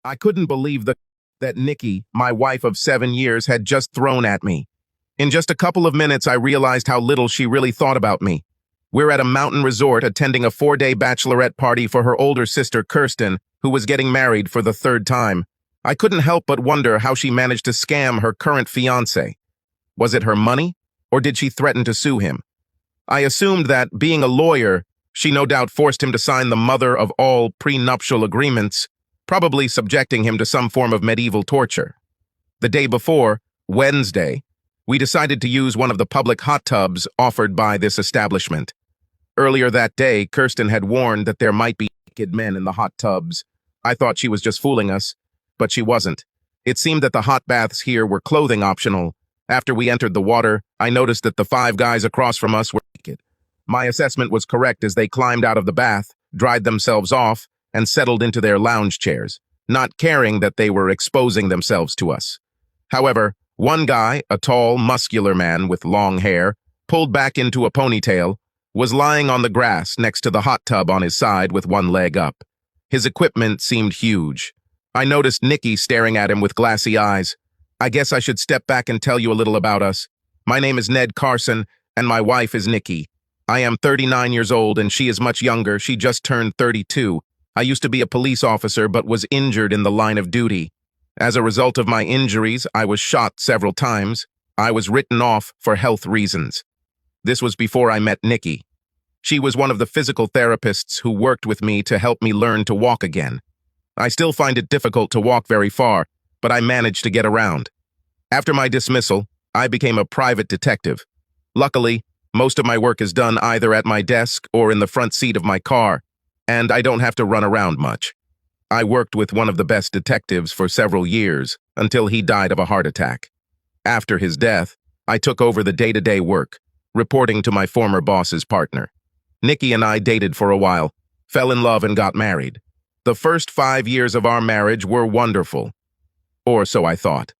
I couldn't believe that Nikki, my wife of 7 years, had just thrown at me. In just a couple of minutes, I realized how little she really thought about me. We're at a mountain resort attending a 4-day bachelorette party for her older sister, Kirsten, who was getting married for the third time. I couldn't help but wonder how she managed to scam her current fiancé. Was it her money, or did she threaten to sue him? I assumed that, being a lawyer, she no doubt forced him to sign the mother of all prenuptial agreements, probably subjecting him to some form of medieval torture. The day before, Wednesday, we decided to use one of the public hot tubs offered by this establishment. Earlier that day, Kirsten had warned that there might be naked men in the hot tubs. I thought she was just fooling us, but she wasn't. It seemed that the hot baths here were clothing optional. After we entered the water, I noticed that the 5 guys across from us were naked. My assessment was correct as they climbed out of the bath, dried themselves off, and settled into their lounge chairs, not caring that they were exposing themselves to us. However, one guy, a tall, muscular man with long hair, pulled back into a ponytail, was lying on the grass next to the hot tub on his side with one leg up. His equipment seemed huge. I noticed Nikki staring at him with glassy eyes. I guess I should step back and tell you a little about us. My name is Ned Carson, and my wife is Nikki. I am 39 years old, and she is much younger. She just turned 32. I used to be a police officer, but was injured in the line of duty. As a result of my injuries, I was shot several times. I was written off for health reasons. This was before I met Nikki. She was one of the physical therapists who worked with me to help me learn to walk again. I still find it difficult to walk very far, but I managed to get around. After my dismissal, I became a private detective. Luckily, most of my work is done either at my desk or in the front seat of my car, and I don't have to run around much. I worked with one of the best detectives for several years until he died of a heart attack. After his death, I took over the day-to-day work, reporting to my former boss's partner. Nikki and I dated for a while, fell in love and got married. The first 5 years of our marriage were wonderful. Or so I thought.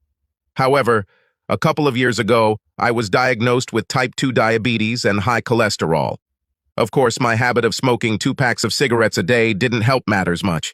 However, a couple of years ago, I was diagnosed with type 2 diabetes and high cholesterol. Of course, my habit of smoking 2 packs of cigarettes a day didn't help matters much.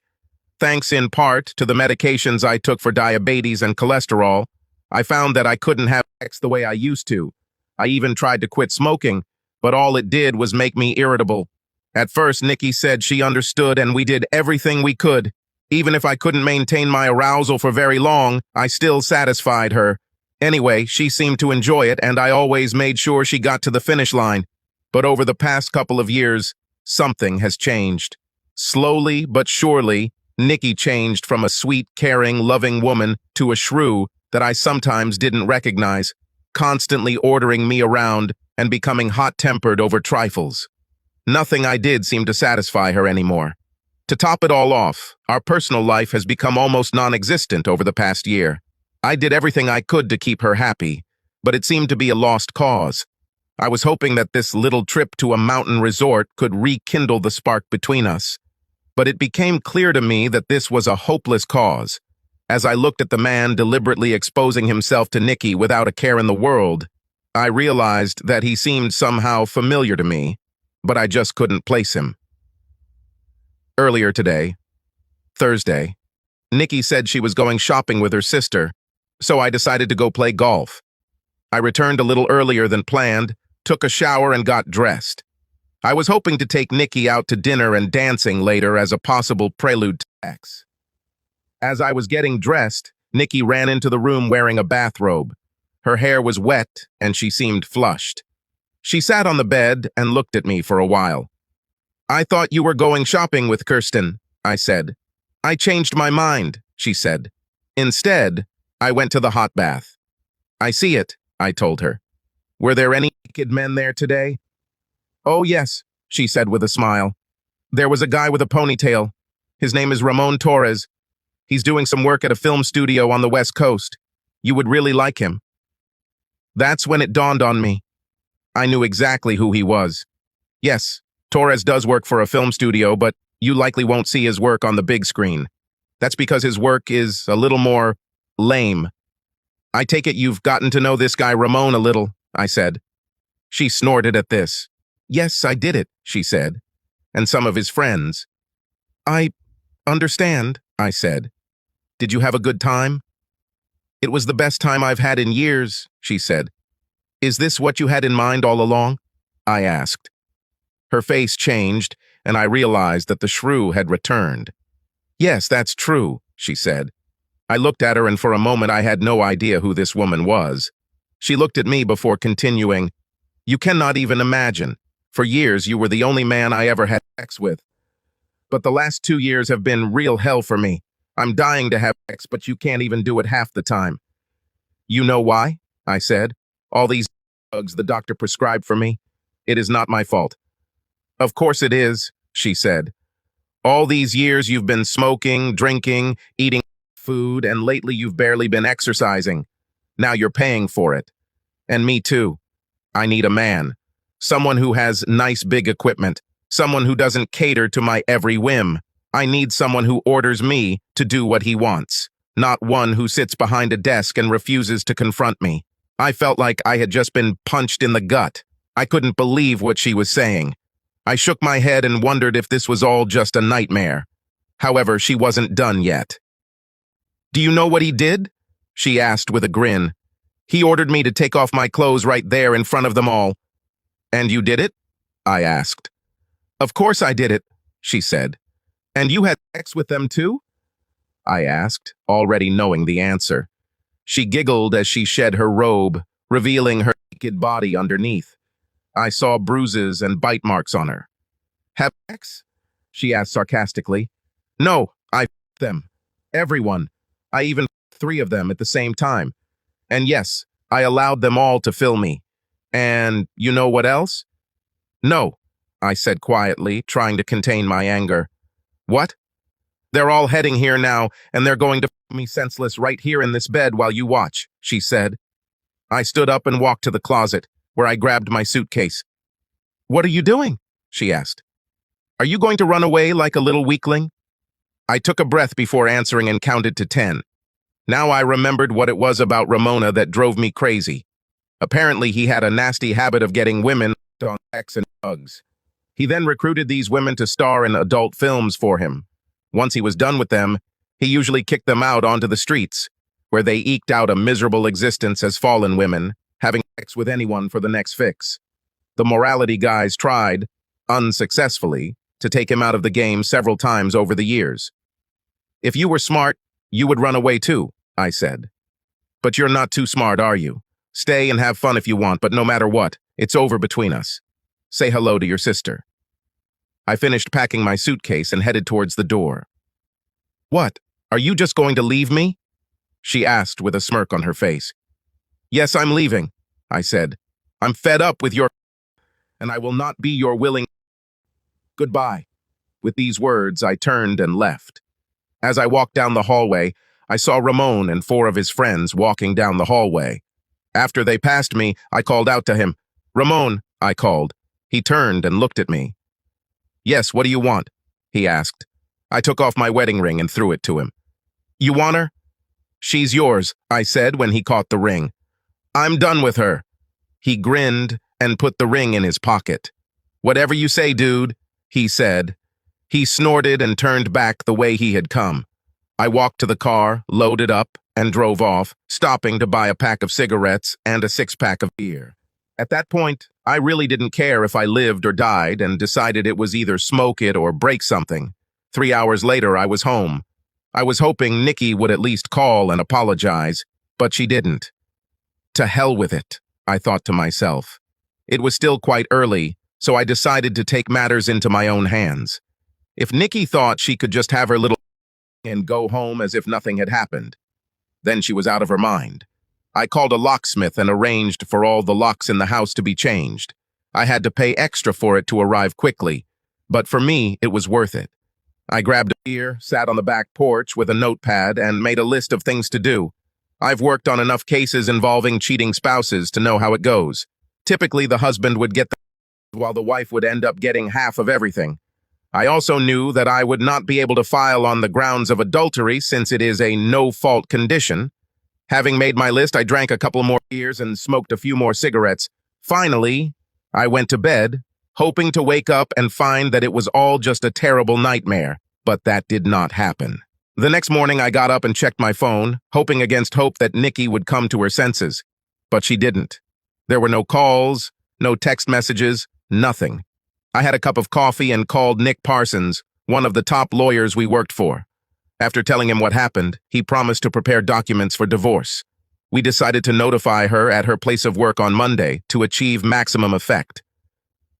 Thanks in part to the medications I took for diabetes and cholesterol, I found that I couldn't have sex the way I used to. I even tried to quit smoking, but all it did was make me irritable. At first, Nikki said she understood and we did everything we could. Even if I couldn't maintain my arousal for very long, I still satisfied her. Anyway, she seemed to enjoy it, and I always made sure she got to the finish line. But over the past couple of years, something has changed. Slowly but surely, Nikki changed from a sweet, caring, loving woman to a shrew that I sometimes didn't recognize, constantly ordering me around and becoming hot-tempered over trifles. Nothing I did seemed to satisfy her anymore. To top it all off, our personal life has become almost non-existent over the past year. I did everything I could to keep her happy, but it seemed to be a lost cause. I was hoping that this little trip to a mountain resort could rekindle the spark between us. But it became clear to me that this was a hopeless cause. As I looked at the man deliberately exposing himself to Nikki without a care in the world, I realized that he seemed somehow familiar to me, but I just couldn't place him. Earlier today, Thursday, Nikki said she was going shopping with her sister, so I decided to go play golf. I returned a little earlier than planned, took a shower, and got dressed. I was hoping to take Nikki out to dinner and dancing later as a possible prelude to sex. As I was getting dressed, Nikki ran into the room wearing a bathrobe. Her hair was wet, and she seemed flushed. She sat on the bed and looked at me for a while. "I thought you were going shopping with Kirsten," I said. "I changed my mind," she said. "Instead, I went to the hot bath." "I see it," I told her. "Were there any naked men there today?" "Oh, yes," she said with a smile. "There was a guy with a ponytail. His name is Ramon Torres. He's doing some work at a film studio on the West Coast. You would really like him." That's when it dawned on me. I knew exactly who he was. Yes, Torres does work for a film studio, but you likely won't see his work on the big screen. That's because his work is a little more lame. "I take it you've gotten to know this guy Ramon a little," I said. She snorted at this. "Yes, I did it," she said, "and some of his friends." "I understand," I said. Did you have a good time? It was the best time I've had in years, she said. Is this what you had in mind all along? I asked. Her face changed, and I realized that the shrew had returned. Yes, that's true, she said. I looked at her, and for a moment I had no idea who this woman was. She looked at me before continuing, You cannot even imagine. For years you were the only man I ever had sex with. But the last 2 years have been real hell for me. I'm dying to have sex, but you can't even do it half the time. You know why? I said. All these drugs the doctor prescribed for me. It is not my fault. Of course it is, she said. All these years you've been smoking, drinking, eating food, and lately you've barely been exercising. Now you're paying for it. And me too. I need a man. Someone who has nice big equipment. Someone who doesn't cater to my every whim. I need someone who orders me to do what he wants, not one who sits behind a desk and refuses to confront me. I felt like I had just been punched in the gut. I couldn't believe what she was saying. I shook my head and wondered if this was all just a nightmare. However, she wasn't done yet. Do you know what he did? She asked with a grin. He ordered me to take off my clothes right there in front of them all. And you did it? I asked. Of course I did it, she said. And you had sex with them too? I asked, already knowing the answer. She giggled as she shed her robe, revealing her naked body underneath. I saw bruises and bite marks on her. Have sex? She asked sarcastically. No, I f***ed them. Everyone. I even f***ed 3 of them at the same time. And yes, I allowed them all to fill me. And you know what else? No, I said quietly, trying to contain my anger. What? They're all heading here now, and they're going to f*** me senseless right here in this bed while you watch, she said. I stood up and walked to the closet, where I grabbed my suitcase. What are you doing? She asked. Are you going to run away like a little weakling? I took a breath before answering and counted to 10. Now I remembered what it was about Ramona that drove me crazy. Apparently he had a nasty habit of getting women on sex and drugs. He then recruited these women to star in adult films for him. Once he was done with them, he usually kicked them out onto the streets, where they eked out a miserable existence as fallen women, having sex with anyone for the next fix. The morality guys tried, unsuccessfully, to take him out of the game several times over the years. If you were smart, you would run away too, I said. But you're not too smart, are you? Stay and have fun if you want, but no matter what, it's over between us. Say hello to your sister. I finished packing my suitcase and headed towards the door. What? Are you just going to leave me? She asked with a smirk on her face. Yes, I'm leaving, I said. I'm fed up with your and I will not be your willing. Goodbye. With these words, I turned and left. As I walked down the hallway, I saw Ramon and 4 of his friends walking down the hallway. After they passed me, I called out to him. Ramon, I called. He turned and looked at me. Yes, what do you want? He asked. I took off my wedding ring and threw it to him. You want her? She's yours, I said when he caught the ring. I'm done with her. He grinned and put the ring in his pocket. Whatever you say, dude, he said. He snorted and turned back the way he had come. I walked to the car, loaded up, and drove off, stopping to buy a pack of cigarettes and a 6-pack of beer. At that point, I really didn't care if I lived or died and decided it was either smoke it or break something. 3 hours later, I was home. I was hoping Nikki would at least call and apologize, but she didn't. To hell with it, I thought to myself. It was still quite early, so I decided to take matters into my own hands. If Nikki thought she could just have her little and go home as if nothing had happened, then she was out of her mind. I called a locksmith and arranged for all the locks in the house to be changed. I had to pay extra for it to arrive quickly, but for me, it was worth it. I grabbed a beer, sat on the back porch with a notepad, and made a list of things to do. I've worked on enough cases involving cheating spouses to know how it goes. Typically, the husband would get the while the wife would end up getting half of everything. I also knew that I would not be able to file on the grounds of adultery since it is a no-fault condition. Having made my list, I drank a couple more beers and smoked a few more cigarettes. Finally, I went to bed, hoping to wake up and find that it was all just a terrible nightmare, but that did not happen. The next morning, I got up and checked my phone, hoping against hope that Nikki would come to her senses. But she didn't. There were no calls, no text messages, nothing. I had a cup of coffee and called Nick Parsons, one of the top lawyers we worked for. After telling him what happened, he promised to prepare documents for divorce. We decided to notify her at her place of work on Monday to achieve maximum effect.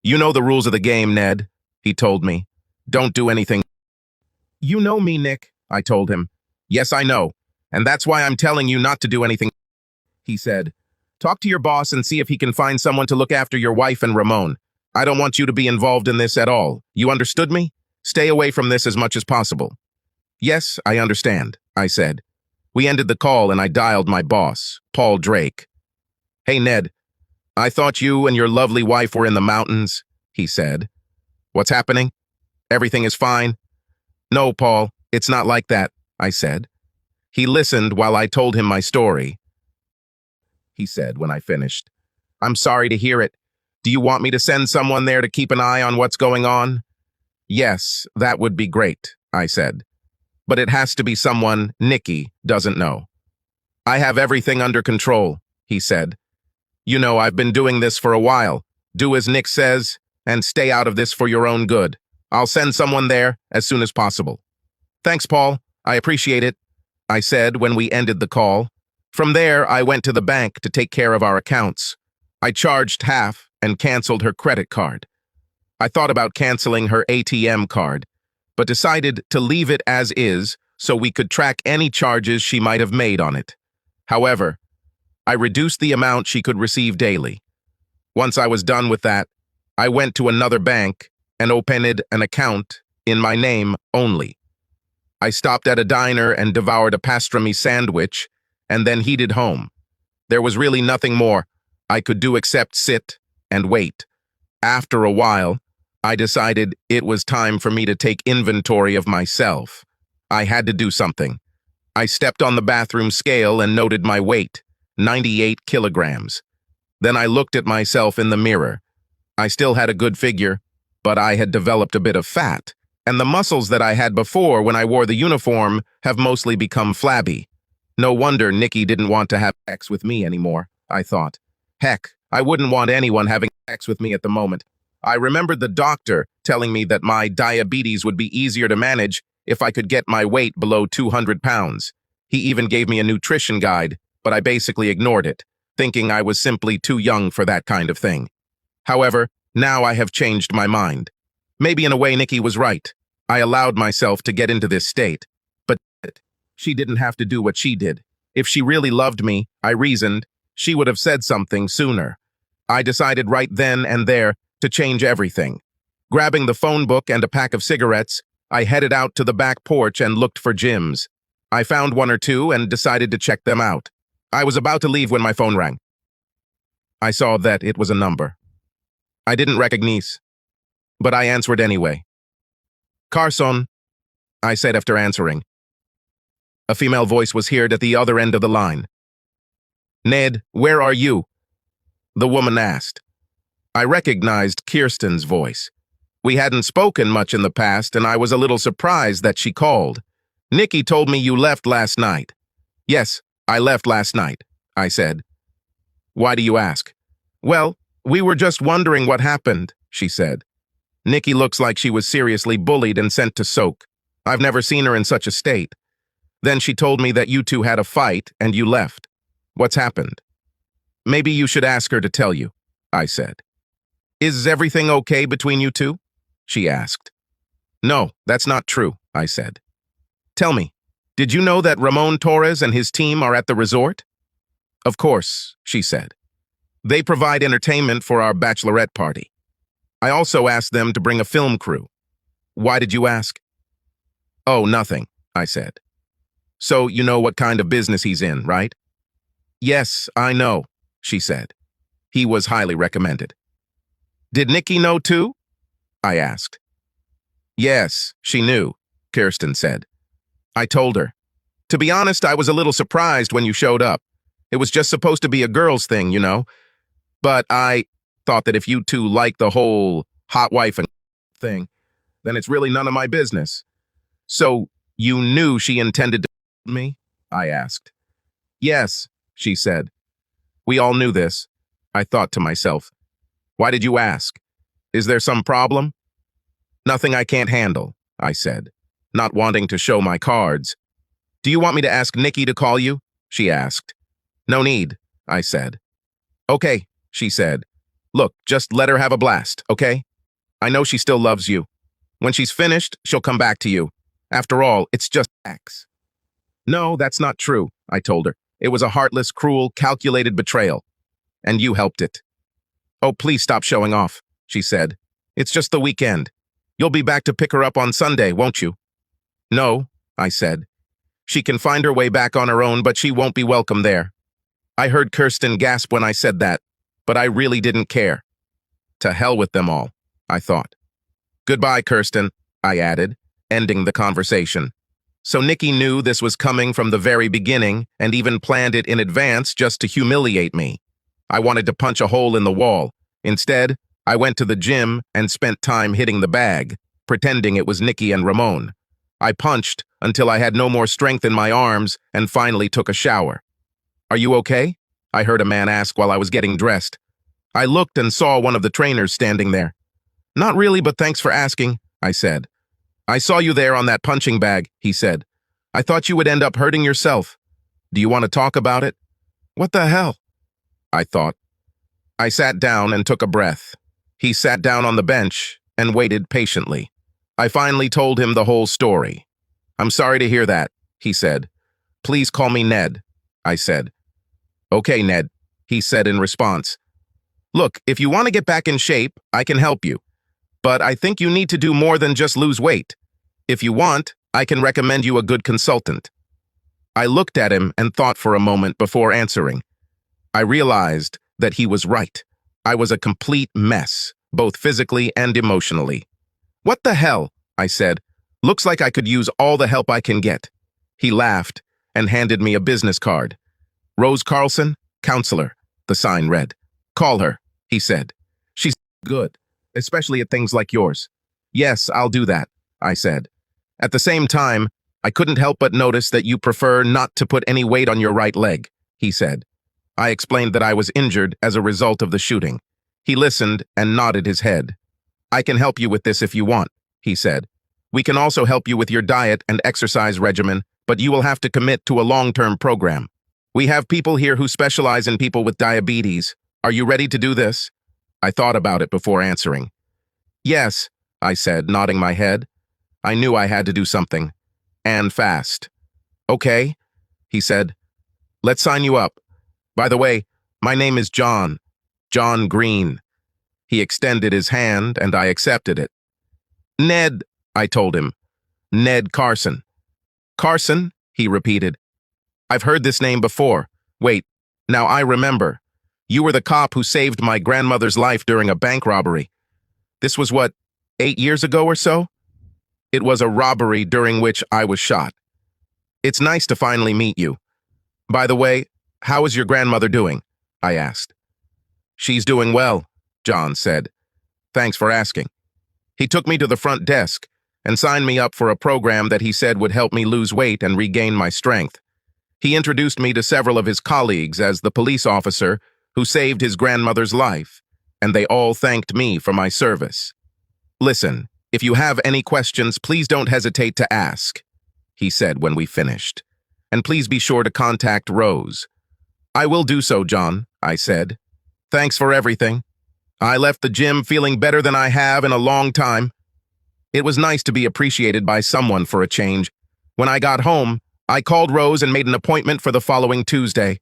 "You know the rules of the game, Ned," he told me. "Don't do anything." "You know me, Nick," I told him. "Yes, I know, and that's why I'm telling you not to do anything," he said. "Talk to your boss and see if he can find someone to look after your wife and Ramon. I don't want you to be involved in this at all. You understood me? Stay away from this as much as possible." "Yes, I understand," I said. We ended the call and I dialed my boss, Paul Drake. "Hey, Ned, I thought you and your lovely wife were in the mountains," he said. "What's happening? Everything is fine?" "No, Paul, it's not like that," I said. He listened while I told him my story. He said when I finished, "I'm sorry to hear it. Do you want me to send someone there to keep an eye on what's going on?" "Yes, that would be great," I said. "But it has to be someone Nikki doesn't know." "I have everything under control," he said. "You know, I've been doing this for a while. Do as Nick says, and stay out of this for your own good. I'll send someone there as soon as possible." "Thanks, Paul. I appreciate it," I said when we ended the call. From there, I went to the bank to take care of our accounts. I charged half and canceled her credit card. I thought about canceling her ATM card, but decided to leave it as is so we could track any charges she might have made on it. However, I reduced the amount she could receive daily. Once I was done with that, I went to another bank and opened an account in my name only. I stopped at a diner and devoured a pastrami sandwich and then headed home. There was really nothing more I could do except sit and wait. After a while, I decided it was time for me to take inventory of myself. I had to do something. I stepped on the bathroom scale and noted my weight, 98 kilograms. Then I looked at myself in the mirror. I still had a good figure, but I had developed a bit of fat, and the muscles that I had before when I wore the uniform have mostly become flabby. No wonder Nikki didn't want to have sex with me anymore, I thought. Heck, I wouldn't want anyone having sex with me at the moment. I remembered the doctor telling me that my diabetes would be easier to manage if I could get my weight below 200 pounds. He even gave me a nutrition guide, but I basically ignored it, thinking I was simply too young for that kind of thing. However, now I have changed my mind. Maybe in a way Nikki was right. I allowed myself to get into this state, but she didn't have to do what she did. If she really loved me, I reasoned, she would have said something sooner. I decided right then and there to change everything. Grabbing the phone book and a pack of cigarettes, I headed out to the back porch and looked for gyms. I found one or two and decided to check them out. I was about to leave when my phone rang. I saw that it was a number. I didn't recognize, but I answered anyway. "Carson," I said after answering. A female voice was heard at the other end of the line. "Ned, where are you?" the woman asked. I recognized Kirsten's voice. We hadn't spoken much in the past, and I was a little surprised that she called. "Nikki told me you left last night." "Yes, I left last night," I said. "Why do you ask?" "Well, we were just wondering what happened," she said. "Nikki looks like she was seriously bullied and sent to soak. I've never seen her in such a state. Then she told me that you two had a fight and you left. What's happened?" "Maybe you should ask her to tell you," I said. "Is everything okay between you two?" she asked. "No, that's not true," I said. "Tell me, did you know that Ramon Torres and his team are at the resort?" "Of course," she said. "They provide entertainment for our bachelorette party. I also asked them to bring a film crew." "Why did you ask?" "Oh, nothing," I said. "So you know what kind of business he's in, right?" "Yes, I know," she said. "He was highly recommended." "Did Nikki know too?" I asked. "Yes, she knew," Kirsten said. "I told her. To be honest, I was a little surprised when you showed up. It was just supposed to be a girls' thing, you know. But I thought that if you two like the whole hot wife and thing, then it's really none of my business. So You knew she intended to me? I asked. Yes, she said. We all knew this. I thought to myself. Why did you ask? Is there some problem? Nothing I can't handle, I said, not wanting to show my cards. Do you want me to ask Nikki to call you? She asked. No need, I said. Okay, she said. Look, just let her have a blast, okay? I know she still loves you. When she's finished, she'll come back to you. After all, it's just X. No, that's not true, I told her. It was a heartless, cruel, calculated betrayal. And you helped it. Oh, please stop showing off, she said. It's just the weekend. You'll be back to pick her up on Sunday, won't you? No, I said. She can find her way back on her own, but she won't be welcome there. I heard Kirsten gasp when I said that, but I really didn't care. To hell with them all, I thought. Goodbye, Kirsten, I added, ending the conversation. So Nikki knew this was coming from the very beginning and even planned it in advance just to humiliate me. I wanted to punch a hole in the wall. Instead, I went to the gym and spent time hitting the bag, pretending it was Nikki and Ramon. I punched until I had no more strength in my arms and finally took a shower. Are you okay? I heard a man ask while I was getting dressed. I looked and saw one of the trainers standing there. Not really, but thanks for asking, I said. I saw you there on that punching bag, he said. I thought you would end up hurting yourself. Do you want to talk about it? What the hell? I thought. I sat down and took a breath. He sat down on the bench and waited patiently. I finally told him the whole story. I'm sorry to hear that, he said. Please call me Ned, I said. Okay, Ned, he said in response. Look, if you want to get back in shape, I can help you. But I think you need to do more than just lose weight. If you want, I can recommend you a good consultant. I looked at him and thought for a moment before answering. I realized that he was right. I was a complete mess, both physically and emotionally. What the hell? I said. Looks like I could use all the help I can get. He laughed and handed me a business card. Rose Carlson, counselor, the sign read. Call her, he said. She's good, especially at things like yours. Yes, I'll do that, I said. At the same time, I couldn't help but notice that you prefer not to put any weight on your right leg, he said. I explained that I was injured as a result of the shooting. He listened and nodded his head. I can help you with this if you want, he said. We can also help you with your diet and exercise regimen, but you will have to commit to a long-term program. We have people here who specialize in people with diabetes. Are you ready to do this? I thought about it before answering. Yes, I said, nodding my head. I knew I had to do something. And fast. Okay, he said. Let's sign you up. By the way, my name is John. John Green. He extended his hand and I accepted it. Ned, I told him. Ned Carson. Carson, he repeated. I've heard this name before. Wait, now I remember. You were the cop who saved my grandmother's life during a bank robbery. This was what, 8 years ago or so? It was a robbery during which I was shot. It's nice to finally meet you. By the way, how is your grandmother doing? I asked. She's doing well, John said. Thanks for asking. He took me to the front desk and signed me up for a program that he said would help me lose weight and regain my strength. He introduced me to several of his colleagues as the police officer who saved his grandmother's life, and they all thanked me for my service. Listen, if you have any questions, please don't hesitate to ask, he said when we finished. And please be sure to contact Rose. I will do so, John, I said. Thanks for everything. I left the gym feeling better than I have in a long time. It was nice to be appreciated by someone for a change. When I got home, I called Rose and made an appointment for the following Tuesday.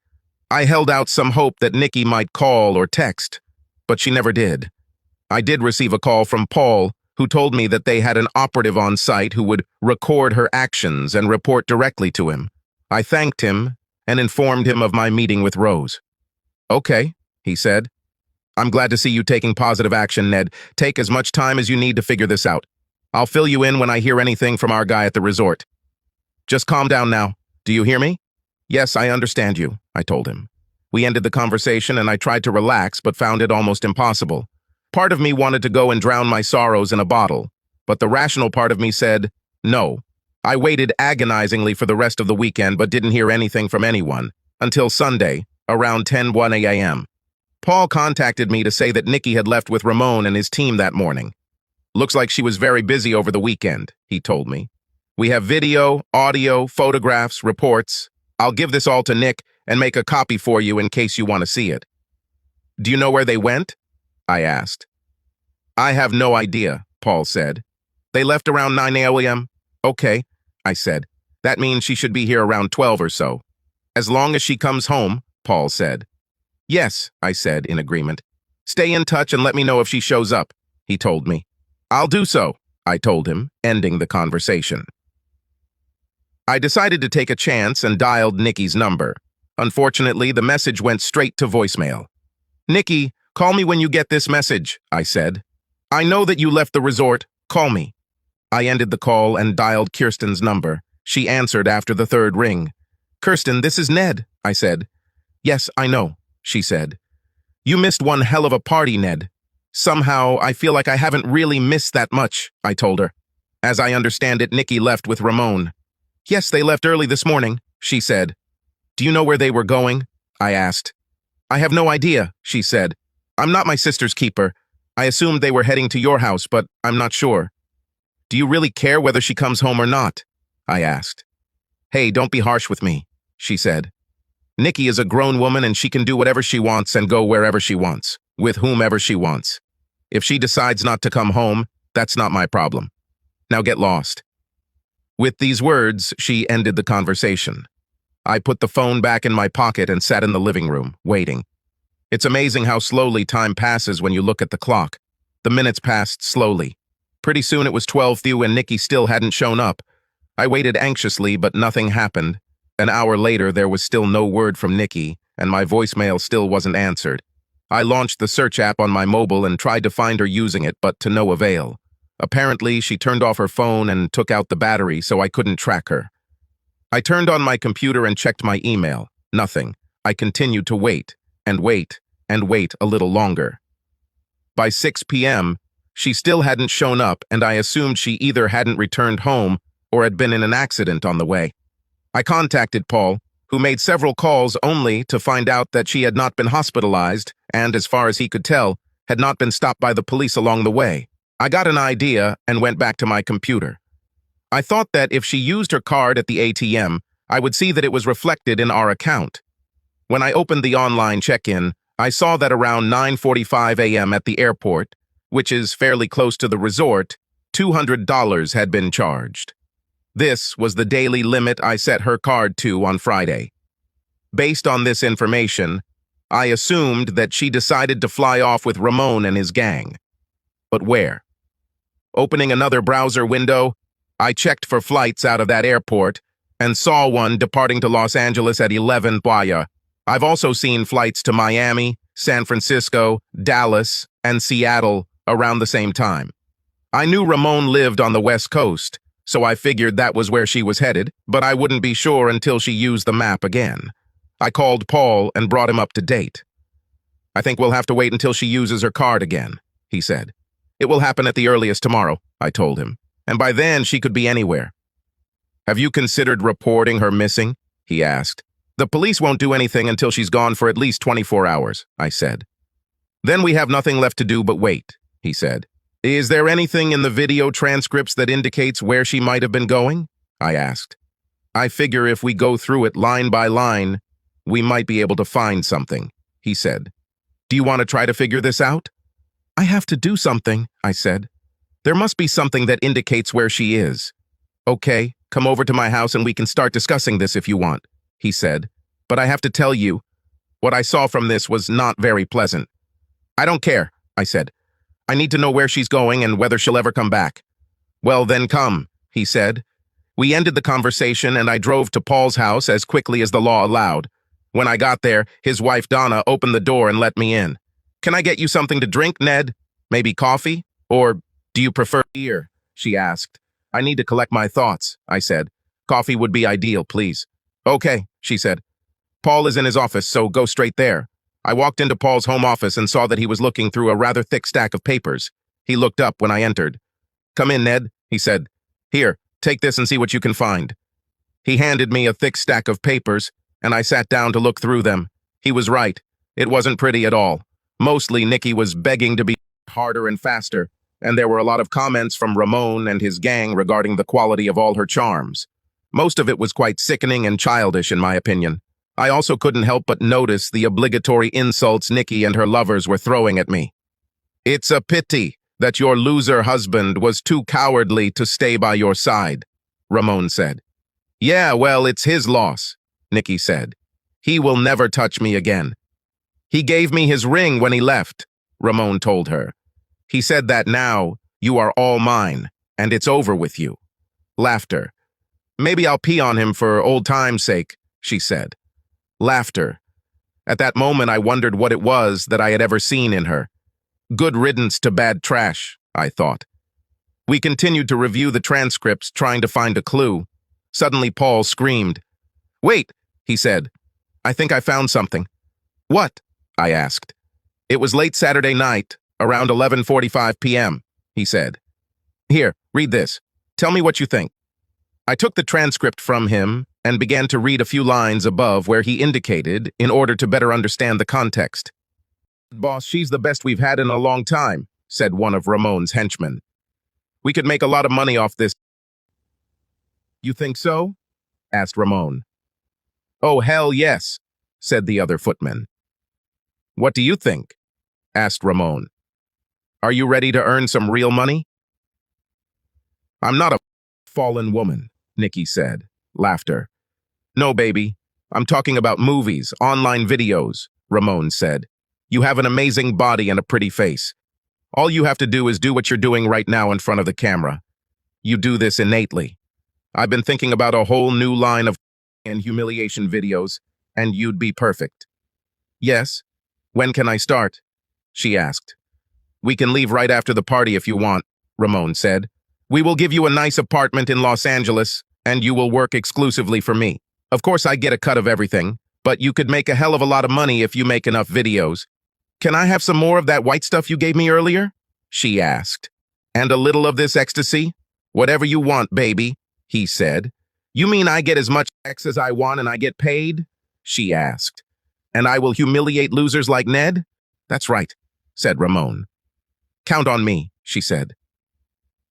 I held out some hope that Nikki might call or text, but she never did. I did receive a call from Paul, who told me that they had an operative on site who would record her actions and report directly to him. I thanked him and informed him of my meeting with Rose. Okay, he said. I'm glad to see you taking positive action, Ned. Take as much time as you need to figure this out. I'll fill you in when I hear anything from our guy at the resort. Just calm down now. Do you hear me? Yes, I understand you, I told him. We ended the conversation and I tried to relax but found it almost impossible. Part of me wanted to go and drown my sorrows in a bottle, but the rational part of me said, no, I waited agonizingly for the rest of the weekend but didn't hear anything from anyone until Sunday, around 10:01 a.m. Paul contacted me to say that Nikki had left with Ramon and his team that morning. Looks like she was very busy over the weekend, he told me. We have video, audio, photographs, reports. I'll give this all to Nick and make a copy for you in case you want to see it. Do you know where they went? I asked. I have no idea, Paul said. They left around 9 a.m. Okay, I said. That means she should be here around 12 or so. As long as she comes home, Paul said. Yes, I said in agreement. Stay in touch and let me know if she shows up, he told me. I'll do so, I told him, ending the conversation. I decided to take a chance and dialed Nikki's number. Unfortunately, the message went straight to voicemail. Nikki, call me when you get this message, I said. I know that you left the resort. Call me. I ended the call and dialed Kirsten's number. She answered after the third ring. Kirsten, this is Ned, I said. Yes, I know, she said. You missed one hell of a party, Ned. Somehow, I feel like I haven't really missed that much, I told her. As I understand it, Nikki left with Ramon. Yes, they left early this morning, she said. Do you know where they were going? I asked. I have no idea, she said. I'm not my sister's keeper. I assumed they were heading to your house, but I'm not sure. Do you really care whether she comes home or not? I asked. Hey, don't be harsh with me, she said. Nikki is a grown woman and she can do whatever she wants and go wherever she wants, with whomever she wants. If she decides not to come home, that's not my problem. Now get lost. With these words, she ended the conversation. I put the phone back in my pocket and sat in the living room, waiting. It's amazing how slowly time passes when you look at the clock. The minutes passed slowly. Pretty soon it was 12:00 and Nikki still hadn't shown up. I waited anxiously, but nothing happened. An hour later, there was still no word from Nikki, and my voicemail still wasn't answered. I launched the search app on my mobile and tried to find her using it, but to no avail. Apparently, she turned off her phone and took out the battery, so I couldn't track her. I turned on my computer and checked my email. Nothing. I continued to wait, and wait, and wait a little longer. By 6 p.m., she still hadn't shown up, and I assumed she either hadn't returned home or had been in an accident on the way. I contacted Paul, who made several calls only to find out that she had not been hospitalized and, as far as he could tell, had not been stopped by the police along the way. I got an idea and went back to my computer. I thought that if she used her card at the ATM, I would see that it was reflected in our account. When I opened the online check-in, I saw that around 9:45 a.m. at the airport, which is fairly close to the resort, $200 had been charged. This was the daily limit I set her card to on Friday. Based on this information, I assumed that she decided to fly off with Ramon and his gang. But where? Opening another browser window, I checked for flights out of that airport and saw one departing to Los Angeles at 11 p.m. I've also seen flights to Miami, San Francisco, Dallas, and Seattle around the same time. I knew Ramon lived on the West Coast, so I figured that was where she was headed, but I wouldn't be sure until she used the map again. I called Paul and brought him up to date. I think we'll have to wait until she uses her card again, he said. It will happen at the earliest tomorrow, I told him, and by then she could be anywhere. Have you considered reporting her missing? He asked. The police won't do anything until she's gone for at least 24 hours, I said. Then we have nothing left to do but wait, he said. Is there anything in the video transcripts that indicates where she might have been going? I asked. I figure if we go through it line by line, we might be able to find something, he said. Do you want to try to figure this out? I have to do something, I said. There must be something that indicates where she is. Okay, come over to my house and we can start discussing this if you want, he said. But I have to tell you, what I saw from this was not very pleasant. I don't care, I said. I need to know where she's going and whether she'll ever come back. Well, then come, he said. We ended the conversation and I drove to Paul's house as quickly as the law allowed. When I got there, his wife Donna opened the door and let me in. Can I get you something to drink, Ned? Maybe coffee? Or do you prefer beer? She asked. I need to collect my thoughts, I said. Coffee would be ideal, please. Okay, she said. Paul is in his office, so go straight there. I walked into Paul's home office and saw that he was looking through a rather thick stack of papers. He looked up when I entered. Come in, Ned, he said. Here, Take this and see what you can find." He handed me a thick stack of papers, and I sat down to look through them. He was right. It wasn't pretty at all. Mostly, Nikki was begging to be harder and faster, and there were a lot of comments from Ramon and his gang regarding the quality of all her charms. Most of it was quite sickening and childish, in my opinion. I also couldn't help but notice the obligatory insults Nikki and her lovers were throwing at me. "It's a pity that your loser husband was too cowardly to stay by your side," Ramon said. "Yeah, well, it's his loss," Nikki said. "He will never touch me again." "He gave me his ring when he left," Ramon told her. "He said that now you are all mine, and it's over with you." Laughter. "Maybe I'll pee on him for old time's sake," she said. Laughter. At that moment, I wondered what it was that I had ever seen in her. Good riddance to bad trash, I thought. We continued to review the transcripts, trying to find a clue. Suddenly, Paul screamed. "Wait," he said. "I think I found something." "What?" I asked. "It was late Saturday night, around 11:45 p.m., he said. "Here, read this. Tell me what you think." I took the transcript from him and began to read a few lines above where he indicated in order to better understand the context. "Boss, she's the best we've had in a long time," said one of Ramon's henchmen. "We could make a lot of money off this." "You think so?" asked Ramon. "Oh, hell yes," said the other footman. "What do you think?" asked Ramon. "Are you ready to earn some real money?" "I'm not a fallen woman," Nikki said. Laughter. "No, baby. I'm talking about movies, online videos," Ramon said. "You have an amazing body and a pretty face. All you have to do is do what you're doing right now in front of the camera. You do this innately. I've been thinking about a whole new line of and humiliation videos, and you'd be perfect." "Yes? When can I start?" she asked. "We can leave right after the party if you want," Ramon said. "We will give you a nice apartment in Los Angeles, and you will work exclusively for me. Of course, I get a cut of everything, but you could make a hell of a lot of money if you make enough videos." "Can I have some more of that white stuff you gave me earlier?" she asked. "And a little of this ecstasy?" "Whatever you want, baby," he said. "You mean I get as much X as I want and I get paid?" she asked. "And I will humiliate losers like Ned?" "That's right," said Ramon. "Count on me," she said.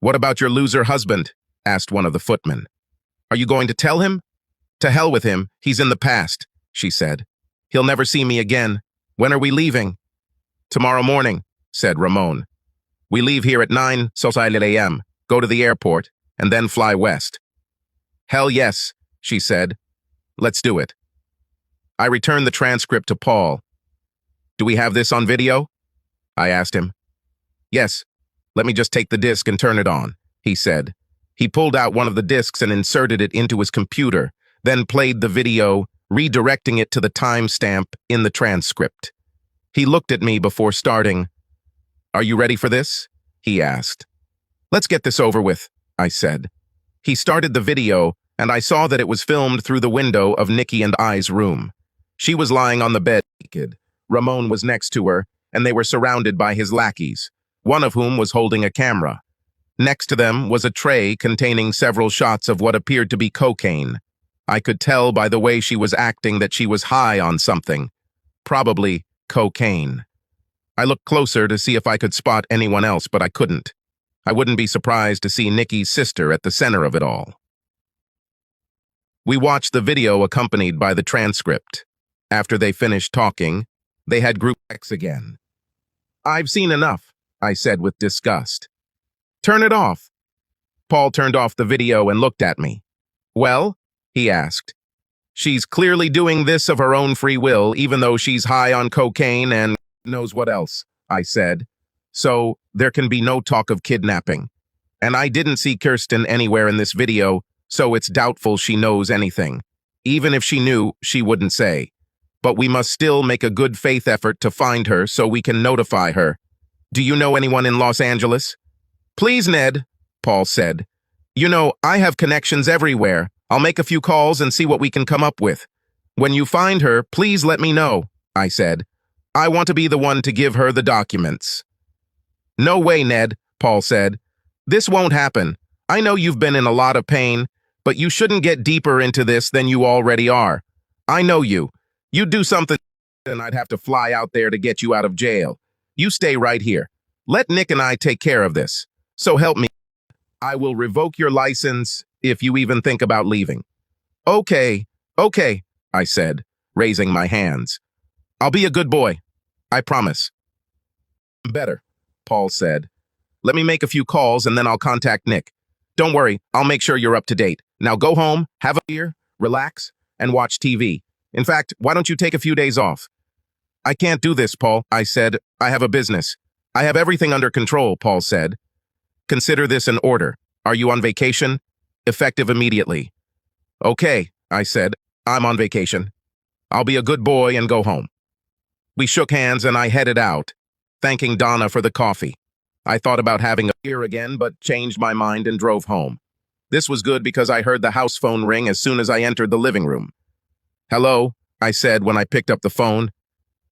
"What about your loser husband?" asked one of the footmen. "Are you going to tell him?" "To hell with him. He's in the past," she said. "He'll never see me again. When are we leaving?" "Tomorrow morning," said Ramon. "We leave here at 9:00 a.m., go to the airport, and then fly west." "Hell yes," she said. "Let's do it." I returned the transcript to Paul. "Do we have this on video?" I asked him. "Yes. Let me just take the disc and turn it on," he said. He pulled out one of the discs and inserted it into his computer, then played the video, redirecting it to the timestamp in the transcript. He looked at me before starting. "Are you ready for this?" he asked. "Let's get this over with," I said. He started the video, and I saw that it was filmed through the window of Nikki and I's room. She was lying on the bed naked. Ramon was next to her, and they were surrounded by his lackeys, one of whom was holding a camera. Next to them was a tray containing several shots of what appeared to be cocaine. I could tell by the way she was acting that she was high on something, probably cocaine. I looked closer to see if I could spot anyone else, but I couldn't. I wouldn't be surprised to see Nikki's sister at the center of it all. We watched the video accompanied by the transcript. After they finished talking, they had group sex again. "I've seen enough," I said with disgust. "Turn it off." Paul turned off the video and looked at me. "Well?" he asked. "She's clearly doing this of her own free will, even though she's high on cocaine and knows what else," I said. "So there can be no talk of kidnapping. And I didn't see Kirsten anywhere in this video, so it's doubtful she knows anything. Even if she knew, she wouldn't say. But we must still make a good faith effort to find her so we can notify her. Do you know anyone in Los Angeles?" "Please, Ned," Paul said. "You know, I have connections everywhere. I'll make a few calls and see what we can come up with. When you find her, please let me know," I said. "I want to be the one to give her the documents." "No way, Ned," Paul said. "This won't happen. I know you've been in a lot of pain, but you shouldn't get deeper into this than you already are. I know you. You'd do something and I'd have to fly out there to get you out of jail. You stay right here. Let Nick and I take care of this. So help me. I will revoke your license if you even think about leaving. Okay, okay, I said, raising my hands. I'll be a good boy. I promise. Better, Paul said. Let me make a few calls and then I'll contact Nick. Don't worry, I'll make sure you're up to date. Now go home, have a beer, relax, and watch TV. In fact, why don't you take a few days off? I can't do this, Paul, I said. I have a business. I have everything under control, Paul said. Consider this an order. Are you on vacation? Effective immediately. Okay, I said. I'm on vacation. I'll be a good boy and go home. We shook hands and I headed out, thanking Donna for the coffee. I thought about having a beer again, but changed my mind and drove home. This was good because I heard the house phone ring as soon as I entered the living room. Hello, I said when I picked up the phone.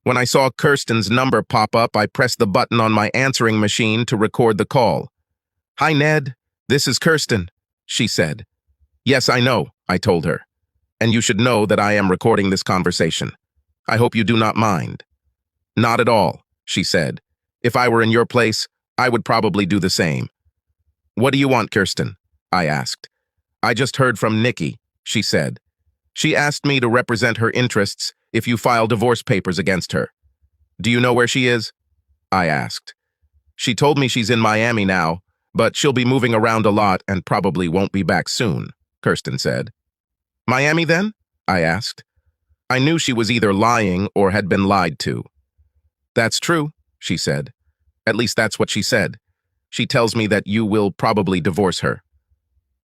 When I saw Kirsten's number pop up, I pressed the button on my answering machine to record the call. Hi, Ned. This is Kirsten, she said. Yes, I know, I told her. And you should know that I am recording this conversation. I hope you do not mind. Not at all, she said. If I were in your place, I would probably do the same. What do you want, Kirsten? I asked. I just heard from Nikki, she said. She asked me to represent her interests if you file divorce papers against her. Do you know where she is? I asked. She told me she's in Miami now, but she'll be moving around a lot and probably won't be back soon, Kirsten said. Miami then? I asked. I knew she was either lying or had been lied to. That's true, she said. At least that's what she said. She tells me that you will probably divorce her.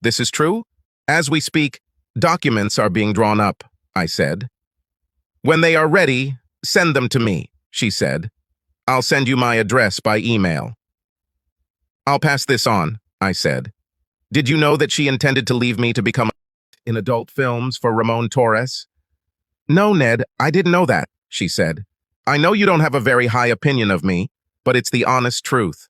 This is true? As we speak, documents are being drawn up, I said. When they are ready, send them to me, she said. I'll send you my address by email. I'll pass this on, I said. Did you know that she intended to leave me to become in adult films for Ramon Torres? No, Ned, I didn't know that, she said. I know you don't have a very high opinion of me, but it's the honest truth.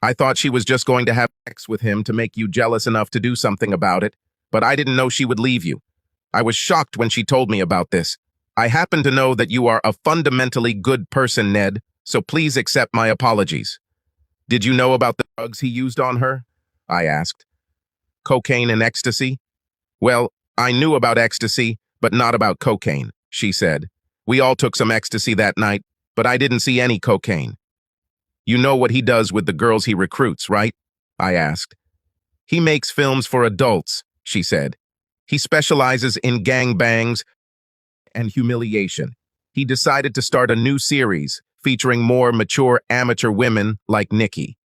I thought she was just going to have sex with him to make you jealous enough to do something about it, but I didn't know she would leave you. I was shocked when she told me about this. I happen to know that you are a fundamentally good person, Ned, so please accept my apologies. Did you know about the drugs he used on her? I asked. Cocaine and ecstasy? Well, I knew about ecstasy, but not about cocaine, she said. We all took some ecstasy that night, but I didn't see any cocaine. You know what he does with the girls he recruits, right? I asked. He makes films for adults, she said. He specializes in gangbangs and humiliation. He decided to start a new series featuring more mature amateur women like Nikki.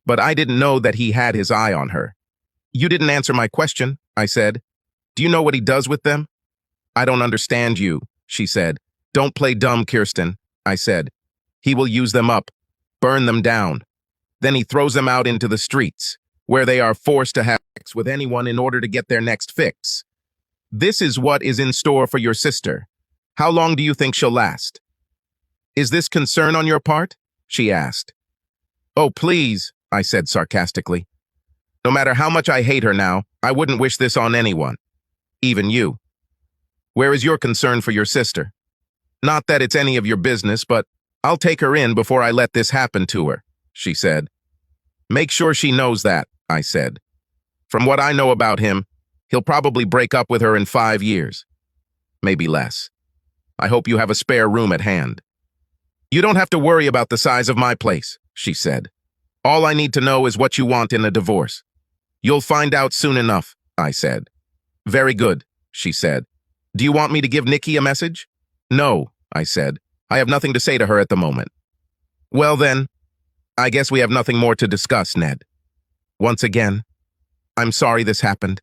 But I didn't know that he had his eye on her. You didn't answer my question, I said. Do you know what he does with them? I don't understand you, she said. Don't play dumb, Kirsten, I said. He will use them up, burn them down. Then he throws them out into the streets, where they are forced to have sex with anyone in order to get their next fix. This is what is in store for your sister. How long do you think she'll last? Is this concern on your part? She asked. Oh, please, I said sarcastically. No matter how much I hate her now, I wouldn't wish this on anyone. Even you. Where is your concern for your sister? Not that it's any of your business, but I'll take her in before I let this happen to her, she said. Make sure she knows that, I said. From what I know about him, he'll probably break up with her in 5 years. Maybe less. I hope you have a spare room at hand. You don't have to worry about the size of my place, she said. All I need to know is what you want in a divorce. You'll find out soon enough, I said. Very good, she said. Do you want me to give Nikki a message? No, I said. I have nothing to say to her at the moment. Well then, I guess we have nothing more to discuss, Ned. Once again, I'm sorry this happened.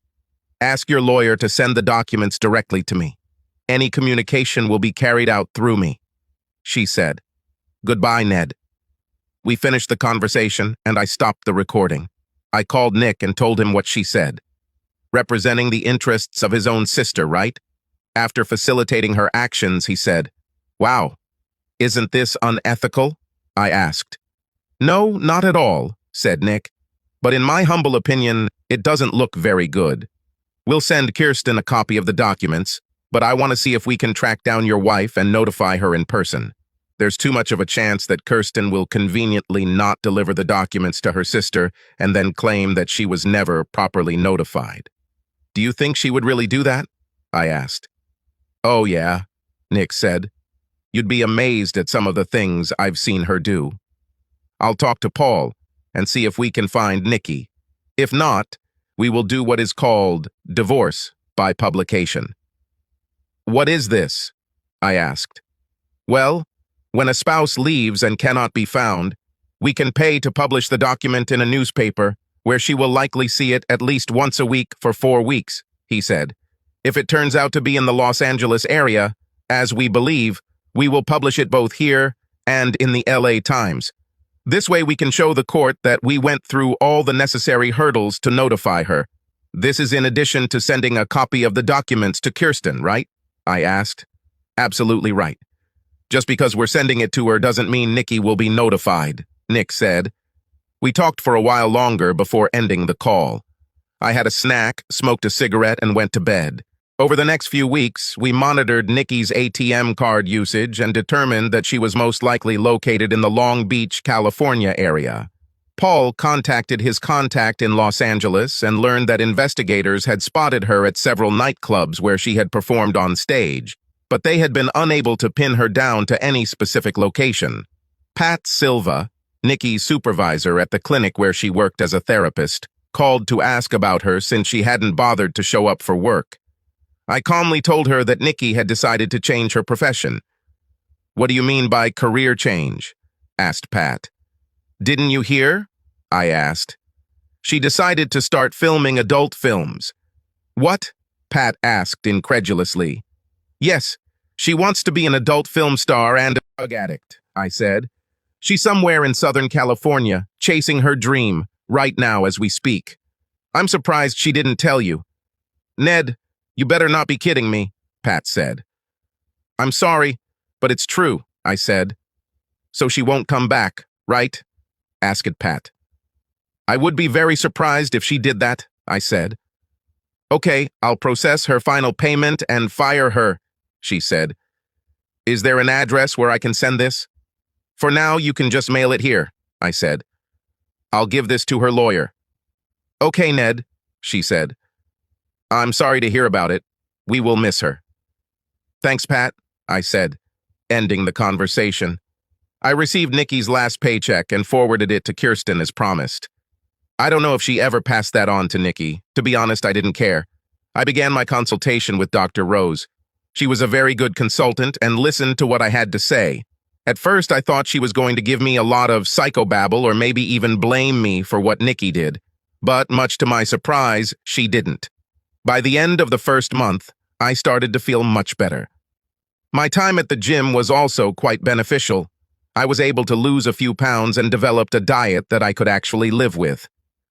Ask your lawyer to send the documents directly to me. Any communication will be carried out through me, she said. Goodbye, Ned. We finished the conversation and I stopped the recording. I called Nick and told him what she said. Representing the interests of his own sister, right? After facilitating her actions, he said, Wow, isn't this unethical? I asked. No, not at all, said Nick. but in my humble opinion, it doesn't look very good. We'll send Kirsten a copy of the documents, but I want to see if we can track down your wife and notify her in person. There's too much of a chance that Kirsten will conveniently not deliver the documents to her sister and then claim that she was never properly notified. Do you think she would really do that? I asked. Oh yeah, Nick said. You'd be amazed at some of the things I've seen her do. I'll talk to Paul and see if we can find Nikki. If not, we will do what is called divorce by publication. What is this? I asked. Well, when a spouse leaves and cannot be found, we can pay to publish the document in a newspaper where she will likely see it at least once a week for 4 weeks, he said. If it turns out to be in the Los Angeles area, as we believe, we will publish it both here and in the LA Times. This way we can show the court that we went through all the necessary hurdles to notify her. This is in addition to sending a copy of the documents to Kirsten, right? I asked. Absolutely right. Just because we're sending it to her doesn't mean Nikki will be notified, Nick said. We talked for a while longer before ending the call. I had a snack, smoked a cigarette, and went to bed. Over the next few weeks, we monitored Nikki's ATM card usage and determined that she was most likely located in the Long Beach, California area. Paul contacted his contact in Los Angeles and learned that investigators had spotted her at several nightclubs where she had performed on stage, but they had been unable to pin her down to any specific location. Pat Silva, Nikki's supervisor at the clinic where she worked as a therapist, called to ask about her since she hadn't bothered to show up for work. I calmly told her that Nikki had decided to change her profession. What do you mean by career change? Asked Pat. Didn't you hear? I asked. She decided to start filming adult films. What? Pat asked incredulously. Yes, she wants to be an adult film star and a drug addict, I said. She's somewhere in Southern California, chasing her dream, right now as we speak. I'm surprised she didn't tell you. Ned, you better not be kidding me, Pat said. I'm sorry, but it's true, I said. So she won't come back, right? Asked Pat. I would be very surprised if she did that, I said. Okay, I'll process her final payment and fire her, she said. Is there an address where I can send this? For now, you can just mail it here, I said. I'll give this to her lawyer. Okay, Ned, she said. I'm sorry to hear about it. We will miss her. Thanks, Pat, I said, ending the conversation. I received Nikki's last paycheck and forwarded it to Kirsten as promised. I don't know if she ever passed that on to Nikki. To be honest, I didn't care. I began my consultation with Dr. Rose. She was a very good consultant and listened to what I had to say. At first, I thought she was going to give me a lot of psychobabble or maybe even blame me for what Nikki did. But much to my surprise, she didn't. By the end of the first month, I started to feel much better. My time at the gym was also quite beneficial. I was able to lose a few pounds and developed a diet that I could actually live with.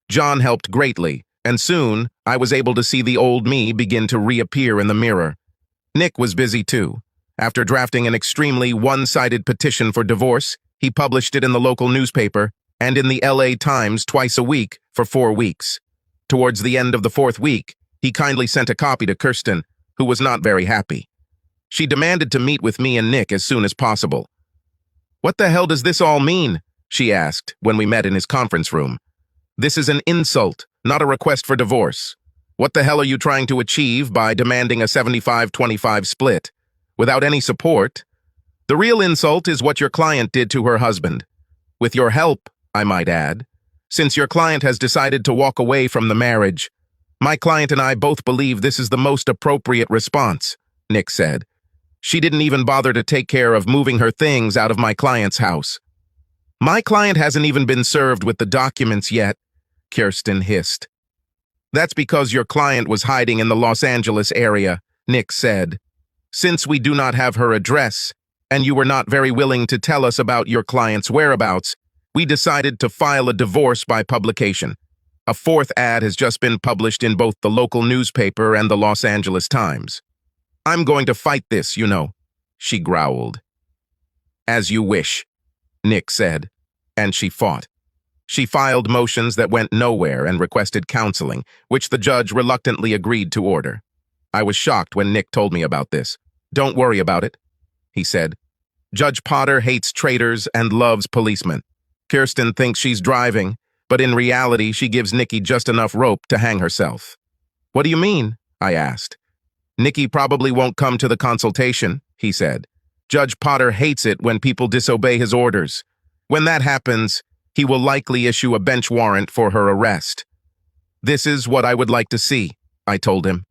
John helped greatly, and soon I was able to see the old me begin to reappear in the mirror. Nick was busy too. After drafting an extremely one-sided petition for divorce, he published it in the local newspaper and in the LA Times twice a week for 4 weeks. Towards the end of the 4th week, he kindly sent a copy to Kirsten, who was not very happy. She demanded to meet with me and Nick as soon as possible. What the hell does this all mean? She asked when we met in his conference room. This is an insult, not a request for divorce. What the hell are you trying to achieve by demanding a 75-25 split? Without any support? The real insult is what your client did to her husband. With your help, I might add. Since your client has decided to walk away from the marriage, my client and I both believe this is the most appropriate response, Nick said. She didn't even bother to take care of moving her things out of my client's house. My client hasn't even been served with the documents yet, Kirsten hissed. That's because your client was hiding in the Los Angeles area, Nick said. Since we do not have her address, and you were not very willing to tell us about your client's whereabouts, we decided to file a divorce by publication. A 4th ad has just been published in both the local newspaper and the Los Angeles Times. I'm going to fight this, you know, she growled. As you wish, Nick said, and she fought. She filed motions that went nowhere and requested counseling, which the judge reluctantly agreed to order. I was shocked when Nick told me about this. "Don't worry about it," he said. "Judge Potter hates traitors and loves policemen. Kirsten thinks she's driving, but in reality she gives Nikki just enough rope to hang herself." "What do you mean?" I asked. "Nikki probably won't come to the consultation," he said. "Judge Potter hates it when people disobey his orders. When that happens, he will likely issue a bench warrant for her arrest." "This is what I would like to see," I told him.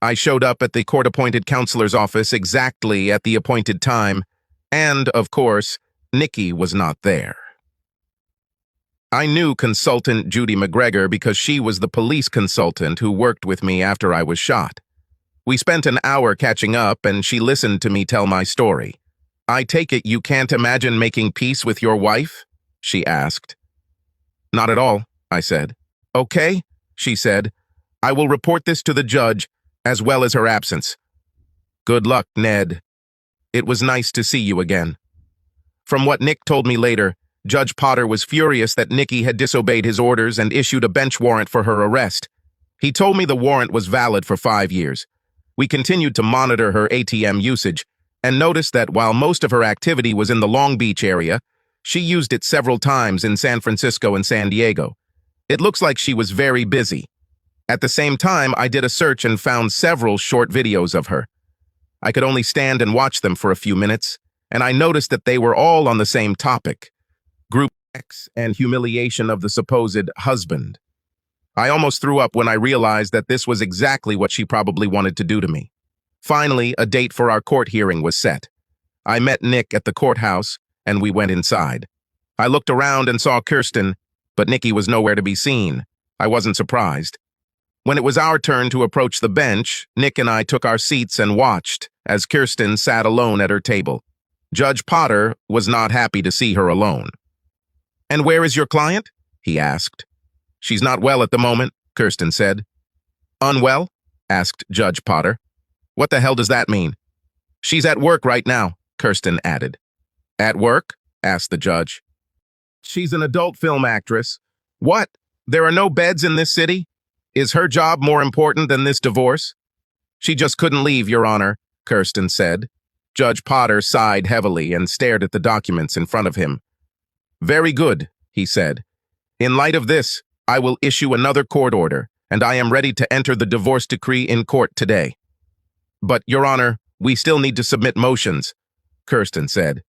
I showed up at the court-appointed counselor's office exactly at the appointed time, and, of course, Nikki was not there. I knew consultant Judy McGregor because she was the police consultant who worked with me after I was shot. We spent an hour catching up, and she listened to me tell my story. "I take it you can't imagine making peace with your wife?" she asked. "Not at all," I said. "Okay," she said. "I will report this to the judge, as well as her absence." "Good luck, Ned. It was nice to see you again." From what Nick told me later, Judge Potter was furious that Nikki had disobeyed his orders and issued a bench warrant for her arrest. He told me the warrant was valid for 5 years. We continued to monitor her ATM usage and noticed that while most of her activity was in the Long Beach area, she used it several times in San Francisco and San Diego. It looks like she was very busy. At the same time, I did a search and found several short videos of her. I could only stand and watch them for a few minutes, and I noticed that they were all on the same topic: group sex and humiliation of the supposed husband. I almost threw up when I realized that this was exactly what she probably wanted to do to me. Finally, a date for our court hearing was set. I met Nick at the courthouse, and we went inside. I looked around and saw Kirsten, but Nikki was nowhere to be seen. I wasn't surprised. When it was our turn to approach the bench, Nick and I took our seats and watched as Kirsten sat alone at her table. Judge Potter was not happy to see her alone. "And where is your client?" he asked. "She's not well at the moment," Kirsten said. "Unwell?" asked Judge Potter. "What the hell does that mean?" "She's at work right now," Kirsten added. "At work?" asked the judge. "She's an adult film actress." "What? There are no beds in this city? Is her job more important than this divorce?" "She just couldn't leave, Your Honor," Kirsten said. Judge Potter sighed heavily and stared at the documents in front of him. "Very good," he said. "In light of this, I will issue another court order, and I am ready to enter the divorce decree in court today." "But, Your Honor, we still need to submit motions," Kirsten said.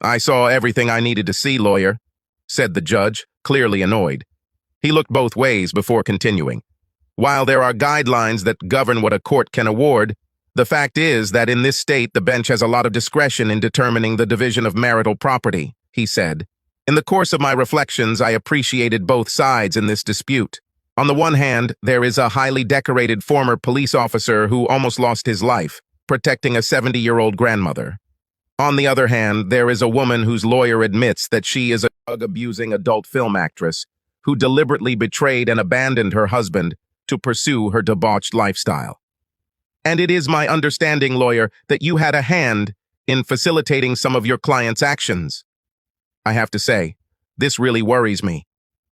"I saw everything I needed to see, lawyer," said the judge, clearly annoyed. He looked both ways before continuing. "While there are guidelines that govern what a court can award, the fact is that in this state the bench has a lot of discretion in determining the division of marital property," he said. "In the course of my reflections, I appreciated both sides in this dispute. On the one hand, there is a highly decorated former police officer who almost lost his life, protecting a 70-year-old grandmother. On the other hand, there is a woman whose lawyer admits that she is a drug-abusing adult film actress who deliberately betrayed and abandoned her husband to pursue her debauched lifestyle. And it is my understanding, lawyer, that you had a hand in facilitating some of your client's actions. I have to say, this really worries me.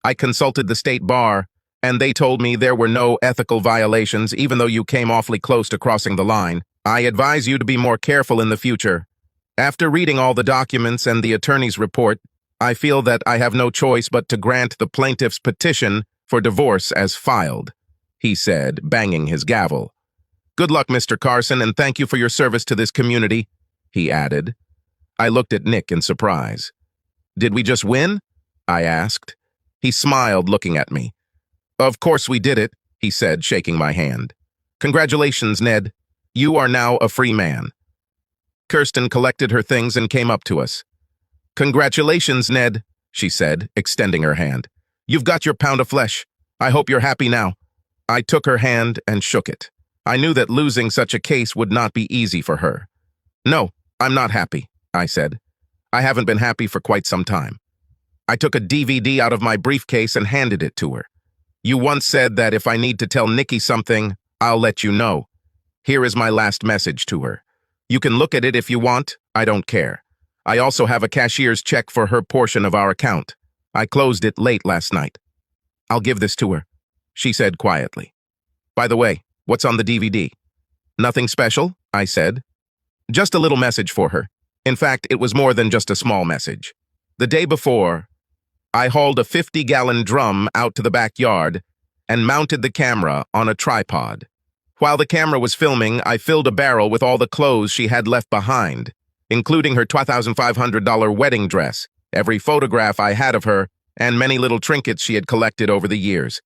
I consulted the state bar, and they told me there were no ethical violations, even though you came awfully close to crossing the line. I advise you to be more careful in the future. After reading all the documents and the attorney's report, I feel that I have no choice but to grant the plaintiff's petition for divorce as filed," he said, banging his gavel. "Good luck, Mr. Carson, and thank you for your service to this community," he added. I looked at Nick in surprise. "Did we just win?" I asked. He smiled, looking at me. "Of course we did it," he said, shaking my hand. "Congratulations, Ned. You are now a free man." Kirsten collected her things and came up to us. "Congratulations, Ned," she said, extending her hand. "You've got your pound of flesh. I hope you're happy now." I took her hand and shook it. I knew that losing such a case would not be easy for her. "No, I'm not happy," I said. "I haven't been happy for quite some time." I took a DVD out of my briefcase and handed it to her. "You once said that if I need to tell Nikki something, I'll let you know. Here is my last message to her. You can look at it if you want, I don't care. I also have a cashier's check for her portion of our account. I closed it late last night. I'll give this to her, she said quietly. By the way, what's on the DVD? Nothing special, I said. Just a little message for her. In fact, it was more than just a small message. The day before, I hauled a 50-gallon drum out to the backyard and mounted the camera on a tripod. While the camera was filming, I filled a barrel with all the clothes she had left behind, including her $2,500 wedding dress, every photograph I had of her, and many little trinkets she had collected over the years.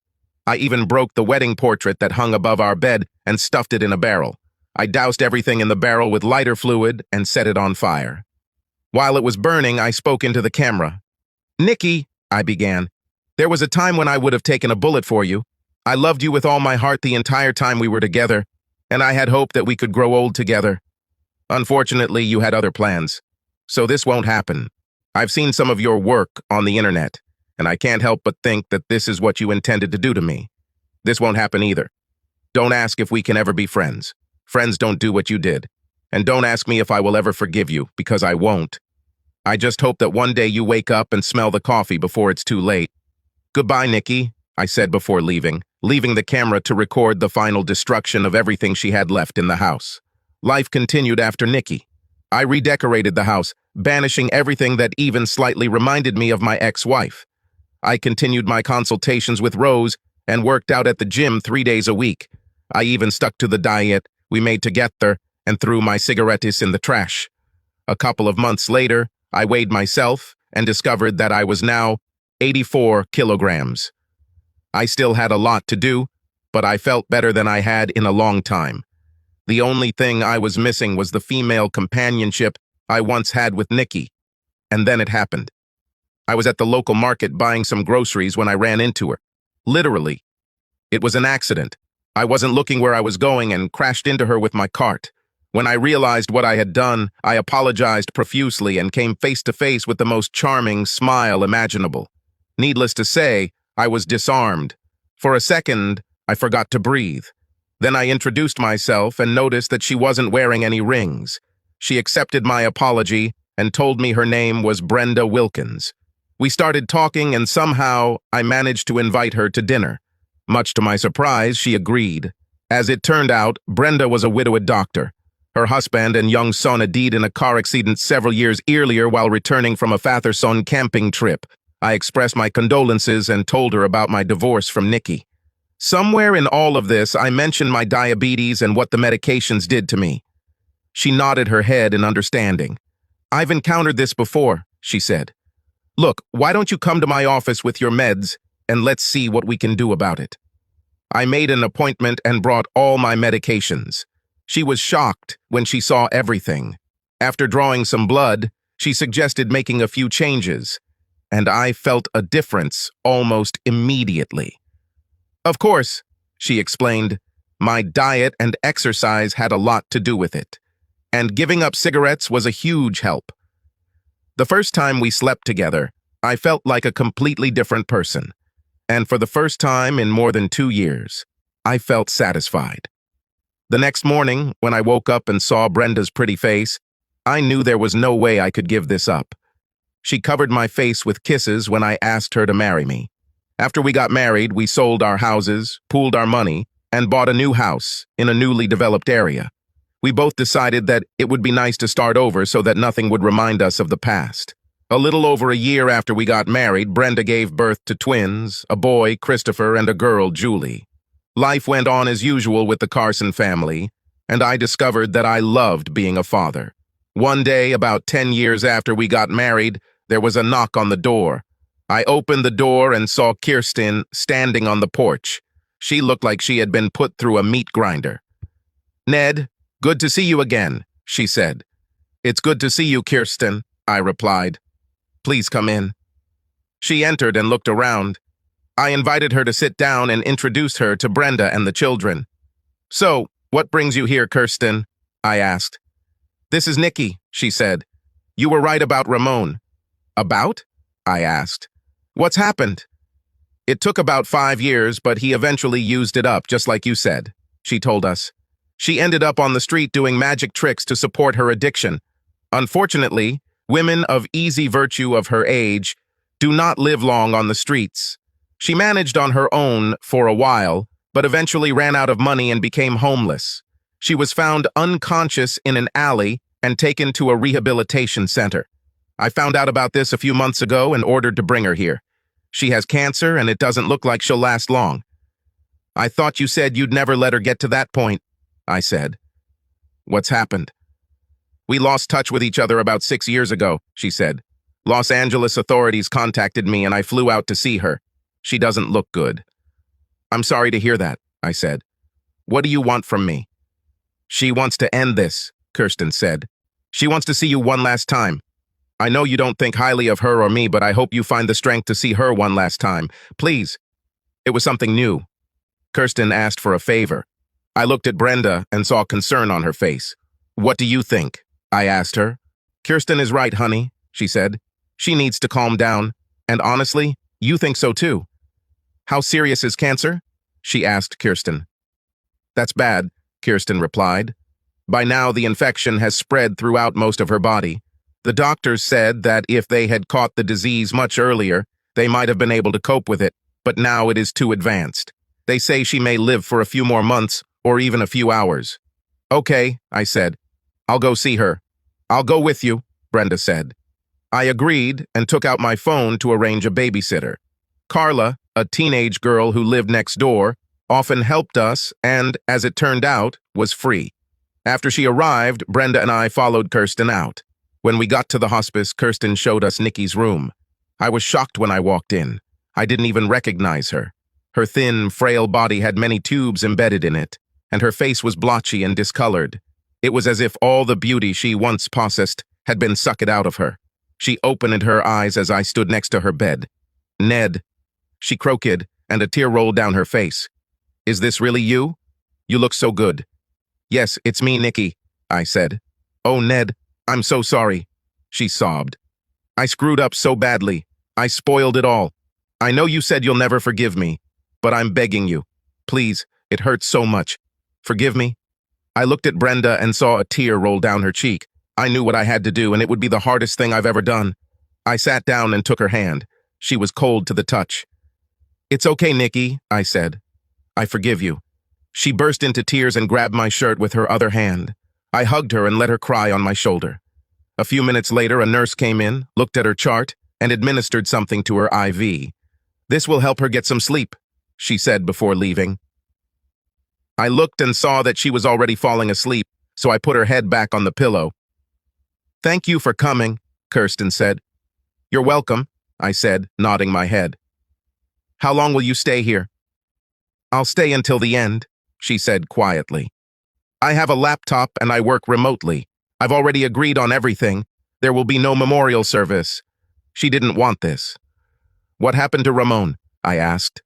I even broke the wedding portrait that hung above our bed and stuffed it in a barrel. I doused everything in the barrel with lighter fluid and set it on fire. While it was burning, I spoke into the camera. "Nikki," I began, "there was a time when I would have taken a bullet for you. I loved you with all my heart the entire time we were together, and I had hoped that we could grow old together. Unfortunately, you had other plans. So this won't happen. I've seen some of your work on the internet, and I can't help but think that this is what you intended to do to me. This won't happen either. Don't ask if we can ever be friends. Friends don't do what you did. And don't ask me if I will ever forgive you, because I won't. I just hope that one day you wake up and smell the coffee before it's too late. Goodbye, Nikki," I said before leaving the camera to record the final destruction of everything she had left in the house. Life continued after Nikki. I redecorated the house, banishing everything that even slightly reminded me of my ex-wife. I continued my consultations with Rose and worked out at the gym 3 days a week. I even stuck to the diet we made together and threw my cigarettes in the trash. A couple of months later, I weighed myself and discovered that I was now 84 kilograms. I still had a lot to do, but I felt better than I had in a long time. The only thing I was missing was the female companionship I once had with Nikki. And then it happened. I was at the local market buying some groceries when I ran into her. Literally. It was an accident. I wasn't looking where I was going and crashed into her with my cart. When I realized what I had done, I apologized profusely and came face to face with the most charming smile imaginable. Needless to say, I was disarmed. For a second, I forgot to breathe. Then I introduced myself and noticed that she wasn't wearing any rings. She accepted my apology and told me her name was Brenda Wilkins. We started talking and somehow I managed to invite her to dinner. Much to my surprise, she agreed. As it turned out, Brenda was a widowed doctor. Her husband and young son had died in a car accident several years earlier while returning from a father-son camping trip. I expressed my condolences and told her about my divorce from Nikki. Somewhere in all of this, I mentioned my diabetes and what the medications did to me. She nodded her head in understanding. "I've encountered this before," she said. "Look, why don't you come to my office with your meds and let's see what we can do about it." I made an appointment and brought all my medications. She was shocked when she saw everything. After drawing some blood, she suggested making a few changes, and I felt a difference almost immediately. "Of course," she explained, "my diet and exercise had a lot to do with it, and giving up cigarettes was a huge help. The first time we slept together, I felt like a completely different person, and for the first time in more than 2 years, I felt satisfied." The next morning, when I woke up and saw Brenda's pretty face, I knew there was no way I could give this up. She covered my face with kisses when I asked her to marry me. After we got married, we sold our houses, pooled our money, and bought a new house in a newly developed area. We both decided that it would be nice to start over so that nothing would remind us of the past. A little over a year after we got married, Brenda gave birth to twins, a boy, Christopher, and a girl, Julie. Life went on as usual with the Carson family, and I discovered that I loved being a father. One day, about 10 years after we got married, there was a knock on the door. I opened the door and saw Kirsten standing on the porch. She looked like she had been put through a meat grinder. "Ned, good to see you again," she said. "It's good to see you, Kirsten," I replied. "Please come in." She entered and looked around. I invited her to sit down and introduced her to Brenda and the children. "So, what brings you here, Kirsten?" I asked. "This is Nikki," she said. "You were right about Ramon." "About?" I asked. "What's happened?" "It took about 5 years, but he eventually used it up, just like you said," she told us. "She ended up on the street doing magic tricks to support her addiction. Unfortunately, women of easy virtue of her age do not live long on the streets. She managed on her own for a while, but eventually ran out of money and became homeless. She was found unconscious in an alley and taken to a rehabilitation center. I found out about this a few months ago and ordered to bring her here. She has cancer and it doesn't look like she'll last long. I thought you said you'd never let her get to that point, I said. What's happened? We lost touch with each other about 6 years ago, she said. Los Angeles authorities contacted me and I flew out to see her. She doesn't look good. I'm sorry to hear that, I said. What do you want from me? She wants to end this, Kirsten said. She wants to see you one last time. I know you don't think highly of her or me, but I hope you find the strength to see her one last time. Please. It was something new. Kirsten asked for a favor. I looked at Brenda and saw concern on her face. What do you think? I asked her. Kirsten is right, honey, she said. She needs to calm down. And honestly, you think so too. How serious is cancer? She asked Kirsten. That's bad, Kirsten replied. By now, the infection has spread throughout most of her body. The doctors said that if they had caught the disease much earlier, they might have been able to cope with it, but now it is too advanced. They say she may live for a few more months or even a few hours. Okay, I said. I'll go see her. I'll go with you, Brenda said. I agreed and took out my phone to arrange a babysitter. Carla, a teenage girl who lived next door, often helped us and, as it turned out, was free. After she arrived, Brenda and I followed Kirsten out. When we got to the hospice, Kirsten showed us Nikki's room. I was shocked when I walked in. I didn't even recognize her. Her thin, frail body had many tubes embedded in it, and her face was blotchy and discolored. It was as if all the beauty she once possessed had been sucked out of her. She opened her eyes as I stood next to her bed. Ned, she croaked, and a tear rolled down her face. Is this really you? You look so good. Yes, it's me, Nikki, I said. Oh, Ned, I'm so sorry, she sobbed. I screwed up so badly. I spoiled it all. I know you said you'll never forgive me, but I'm begging you. Please, it hurts so much. Forgive me? I looked at Brenda and saw a tear roll down her cheek. I knew what I had to do, and it would be the hardest thing I've ever done. I sat down and took her hand. She was cold to the touch. It's okay, Nikki, I said. I forgive you. She burst into tears and grabbed my shirt with her other hand. I hugged her and let her cry on my shoulder. A few minutes later, a nurse came in, looked at her chart, and administered something to her IV. This will help her get some sleep, she said before leaving. I looked and saw that she was already falling asleep, so I put her head back on the pillow. Thank you for coming, Kirsten said. You're welcome, I said, nodding my head. How long will you stay here? I'll stay until the end, she said quietly. I have a laptop and I work remotely. I've already agreed on everything. There will be no memorial service. She didn't want this. What happened to Ramon? I asked.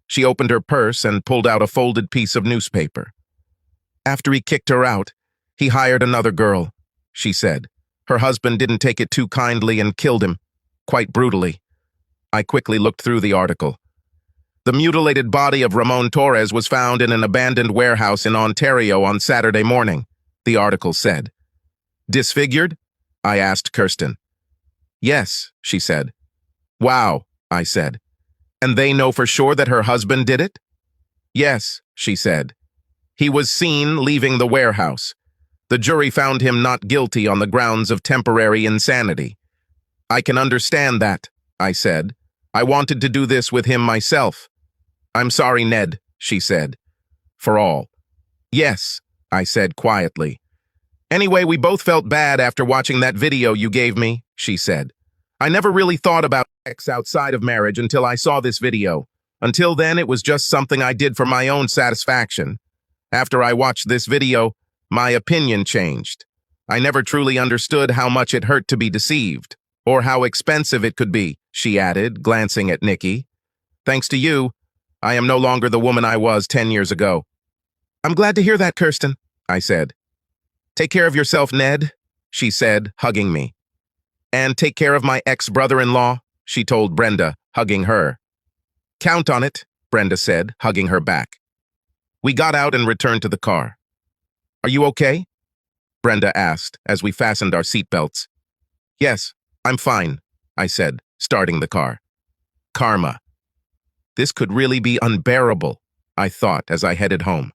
She opened her purse and pulled out a folded piece of newspaper. After he kicked her out, he hired another girl, she said. Her husband didn't take it too kindly and killed him, quite brutally. I quickly looked through the article. The mutilated body of Ramon Torres was found in an abandoned warehouse in Ontario on Saturday morning, the article said. Disfigured? I asked Kirsten. Yes, she said. Wow, I said. And they know for sure that her husband did it? Yes, she said. He was seen leaving the warehouse. The jury found him not guilty on the grounds of temporary insanity. I can understand that, I said. I wanted to do this with him myself. I'm sorry, Ned, she said. For all. Yes, I said quietly. Anyway, we both felt bad after watching that video you gave me, she said. I never really thought about sex outside of marriage until I saw this video. Until then, it was just something I did for my own satisfaction. After I watched this video, my opinion changed. I never truly understood how much it hurt to be deceived, or how expensive it could be, she added, glancing at Nikki. Thanks to you, I am no longer the woman I was 10 years ago. I'm glad to hear that, Kirsten, I said. Take care of yourself, Ned, she said, hugging me. And take care of my ex-brother-in-law, she told Brenda, hugging her. Count on it, Brenda said, hugging her back. We got out and returned to the car. Are you okay? Brenda asked as we fastened our seatbelts. Yes, I'm fine, I said, starting the car. Karma. This could really be unbearable, I thought as I headed home.